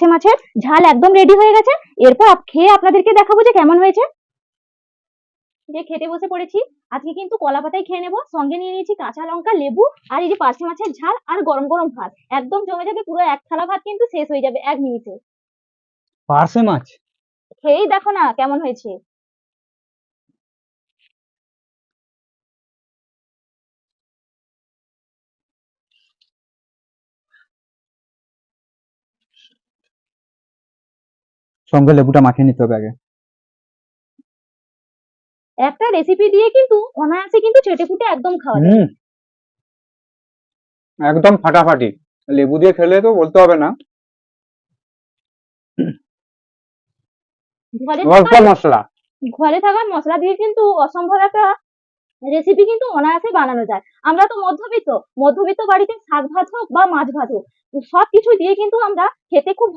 পার্শে মাছের ঝাল একদম রেডি হয়ে গেছে। এরপর খেয়ে আপনাদেরকে দেখাবো যে কেমন হয়েছে। যে খেতে বসে পড়েছি। আজকে কিন্তু কলা পাতায় খেয়ে নেবো, সঙ্গে নিয়ে নিয়েছি কাঁচা লঙ্কা, লেবু আর এই যে পার্শে মাছের ঝাল আর গরম গরম ভাত। একদম জমে যাবে, পুরো এক থালা ভাত কিন্তু শেষ হয়ে যাবে 1 মিনিটে। পার্শে মাছ খেয়েই দেখো না কেমন হয়েছে। সঙ্গে লেবুটা মাখিয়ে নিতে হবে আগে। একটা রেসিপি দিয়ে কিন্তু অনায়াসে কিন্তু চেটেপুটে একদম খাওয়া যায়। একদম ফাটাফাটি। লেবু দিয়ে খেলে তো বলতে হবে না। ঘরে অল্প থাকা মশলা। ঘরে থাকা মশলা দিয়ে কিন্তু অসম্ভব একটা রেসিপি কিন্তু অনায়াসে বানানো যায়। আমরা তো মধ্যবিত্ত বাড়িতে শাক ভাত হোক বা মাছ ভাত হোক, সবকিছু দিয়ে কিন্তু আমরা খেতে খুব